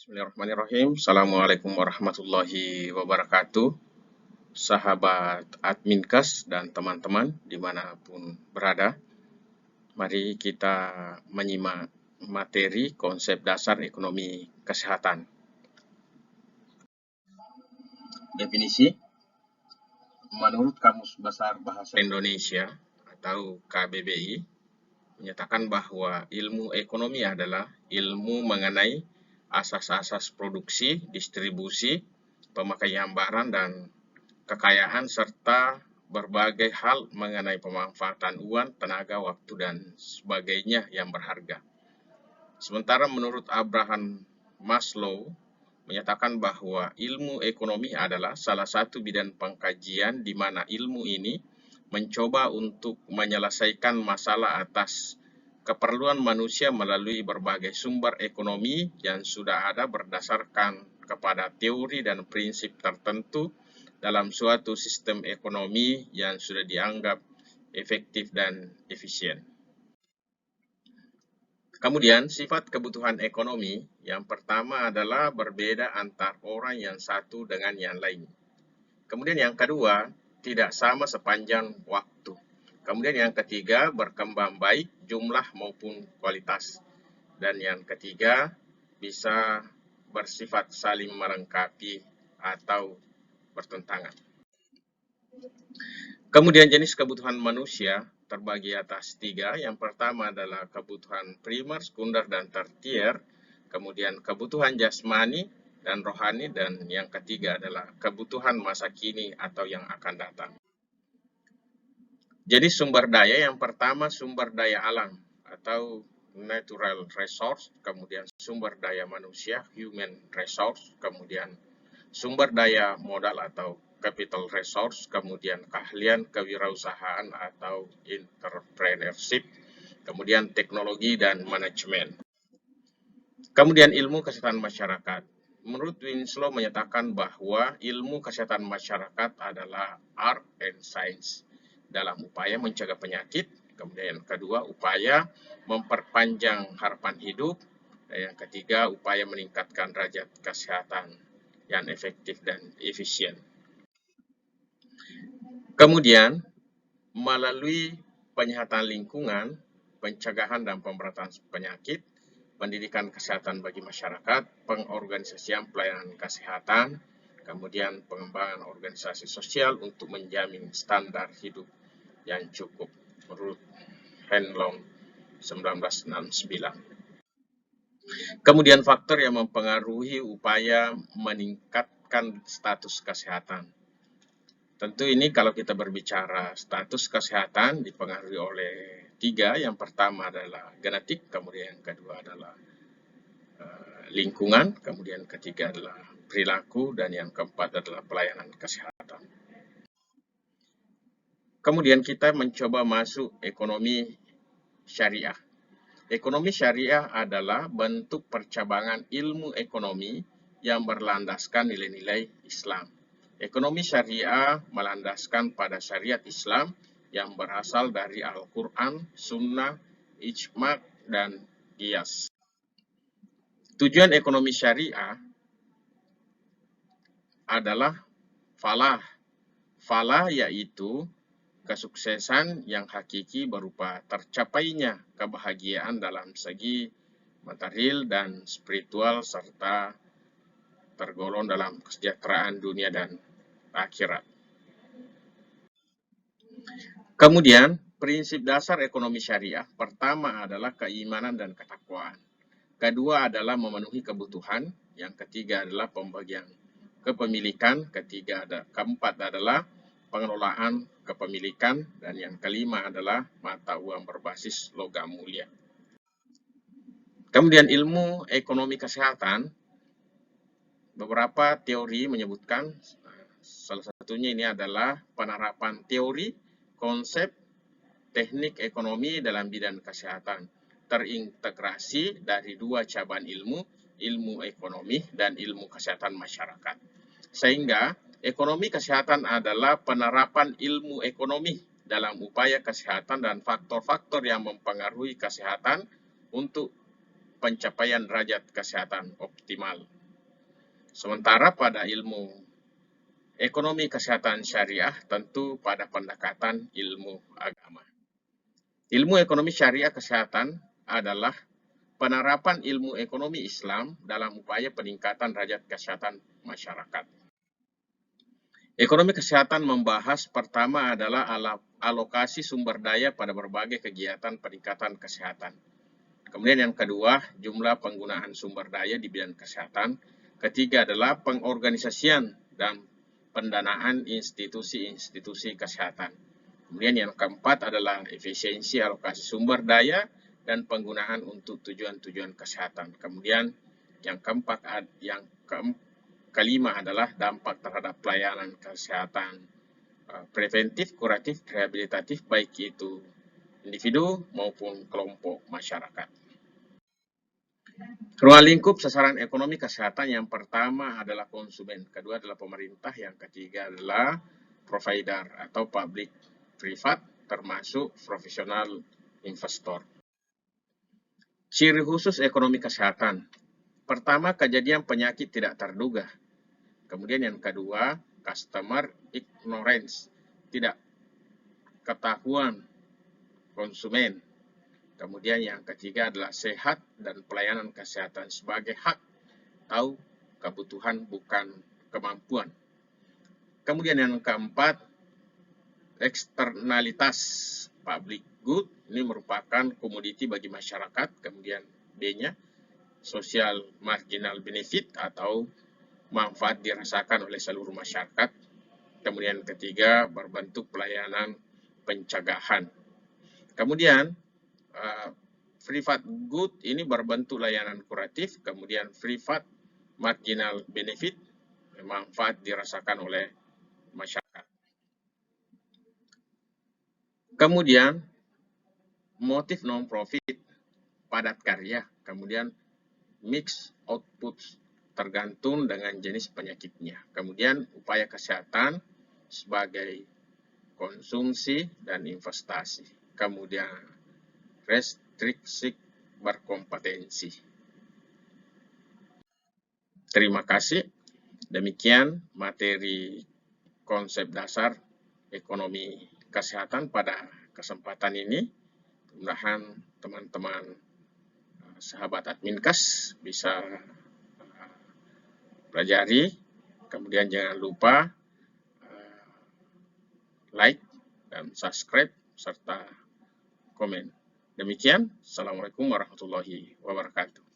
Bismillahirrahmanirrahim. Assalamualaikum warahmatullahi wabarakatuh. Sahabat Adminkas dan teman-teman dimanapun berada. Mari kita menyimak materi konsep dasar ekonomi kesehatan. Definisi. Menurut Kamus Besar Bahasa Indonesia atau KBBI, menyatakan bahwa ilmu ekonomi adalah ilmu mengenai asas-asas produksi, distribusi, pemakaian barang dan kekayaan serta berbagai hal mengenai pemanfaatan uang, tenaga, waktu, dan sebagainya yang berharga. Sementara menurut Abraham Maslow menyatakan bahwa ilmu ekonomi adalah salah satu bidang pengkajian di mana ilmu ini mencoba untuk menyelesaikan masalah atas keperluan manusia melalui berbagai sumber ekonomi yang sudah ada berdasarkan kepada teori dan prinsip tertentu dalam suatu sistem ekonomi yang sudah dianggap efektif dan efisien. Kemudian, sifat kebutuhan ekonomi yang pertama adalah berbeda antar orang yang satu dengan yang lain. Kemudian yang kedua, tidak sama sepanjang waktu. Kemudian yang ketiga, berkembang baik jumlah maupun kualitas. Dan yang ketiga, bisa bersifat saling melengkapi atau bertentangan. Kemudian jenis kebutuhan manusia terbagi atas tiga. Yang pertama adalah kebutuhan primer, sekunder, dan tertier. Kemudian kebutuhan jasmani dan rohani. Dan yang ketiga adalah kebutuhan masa kini atau yang akan datang. Jadi sumber daya yang pertama sumber daya alam atau natural resource, kemudian sumber daya manusia, human resource, kemudian sumber daya modal atau capital resource, kemudian keahlian kewirausahaan atau entrepreneurship, kemudian teknologi dan manajemen. Kemudian ilmu kesehatan masyarakat. Menurut Winslow menyatakan bahwa ilmu kesehatan masyarakat adalah art and science dalam upaya mencegah penyakit, kemudian yang kedua upaya memperpanjang harapan hidup, dan yang ketiga upaya meningkatkan derajat kesehatan yang efektif dan efisien. Kemudian melalui penyehatan lingkungan, pencegahan dan pemberantasan penyakit, pendidikan kesehatan bagi masyarakat, pengorganisasian pelayanan kesehatan, kemudian pengembangan organisasi sosial untuk menjamin standar hidup yang cukup menurut Henlong 1969. Kemudian faktor yang mempengaruhi upaya meningkatkan status kesehatan. Tentu ini kalau kita berbicara status kesehatan dipengaruhi oleh tiga. Yang pertama adalah genetik, kemudian yang kedua adalah lingkungan, kemudian ketiga adalah perilaku, dan yang keempat adalah pelayanan kesehatan. Kemudian kita mencoba masuk ekonomi syariah. Ekonomi syariah adalah bentuk percabangan ilmu ekonomi yang berlandaskan nilai-nilai Islam. Ekonomi syariah melandaskan pada syariat Islam yang berasal dari Al-Quran, Sunnah, Ijma' dan Qiyas. Tujuan ekonomi syariah adalah falah. Falah yaitu kesuksesan yang hakiki berupa tercapainya kebahagiaan dalam segi material dan spiritual serta tergolong dalam kesejahteraan dunia dan akhirat. Kemudian, prinsip dasar ekonomi syariah pertama adalah keimanan dan ketakwaan. Kedua adalah memenuhi kebutuhan, yang ketiga adalah pembagian kepemilikan, keempat adalah pengelolaan kepemilikan, dan yang kelima adalah mata uang berbasis logam mulia. Kemudian ilmu ekonomi kesehatan, beberapa teori menyebutkan, salah satunya ini adalah penerapan teori, konsep, teknik ekonomi dalam bidang kesehatan, terintegrasi dari dua cabang ilmu, ilmu ekonomi dan ilmu kesehatan masyarakat. Sehingga ekonomi kesehatan adalah penerapan ilmu ekonomi dalam upaya kesehatan dan faktor-faktor yang mempengaruhi kesehatan untuk pencapaian derajat kesehatan optimal. Sementara pada ilmu ekonomi kesehatan syariah tentu pada pendekatan ilmu agama. Ilmu ekonomi syariah kesehatan adalah penerapan ilmu ekonomi Islam dalam upaya peningkatan derajat kesehatan masyarakat. Ekonomi kesehatan membahas pertama adalah alokasi sumber daya pada berbagai kegiatan peningkatan kesehatan. Kemudian yang kedua, jumlah penggunaan sumber daya di bidang kesehatan. Ketiga adalah pengorganisasian dan pendanaan institusi-institusi kesehatan. Kemudian yang keempat adalah efisiensi alokasi sumber daya dan penggunaan untuk tujuan-tujuan kesehatan. Kemudian yang kelima adalah dampak terhadap pelayanan kesehatan preventif, kuratif, rehabilitatif, baik itu individu maupun kelompok masyarakat. Ruang lingkup sasaran ekonomi kesehatan yang pertama adalah konsumen, kedua adalah pemerintah, yang ketiga adalah provider atau public privat, termasuk profesional investor. Ciri khusus ekonomi kesehatan. Pertama, kejadian penyakit tidak terduga. Kemudian yang kedua, customer ignorance, tidak ketahuan konsumen. Kemudian yang ketiga adalah sehat dan pelayanan kesehatan sebagai hak atau kebutuhan bukan kemampuan. Kemudian yang keempat, eksternalitas public good, ini merupakan komoditi bagi masyarakat. Kemudian B-nya, social marginal benefit atau manfaat dirasakan oleh seluruh masyarakat. Kemudian ketiga, berbentuk pelayanan pencegahan. Kemudian privat good ini berbentuk layanan kuratif, kemudian privat marginal benefit, manfaat dirasakan oleh masyarakat. Kemudian motif non-profit, padat karya, kemudian mix output tergantung dengan jenis penyakitnya. Kemudian upaya kesehatan sebagai konsumsi dan investasi. Kemudian restriksi berkompetensi. Terima kasih. Demikian materi konsep dasar ekonomi kesehatan pada kesempatan ini. Mudah-mudahan teman-teman sahabat Adminkes bisa pelajari. Kemudian jangan lupa like dan subscribe serta komen. Demikian, Assalamualaikum warahmatullahi wabarakatuh.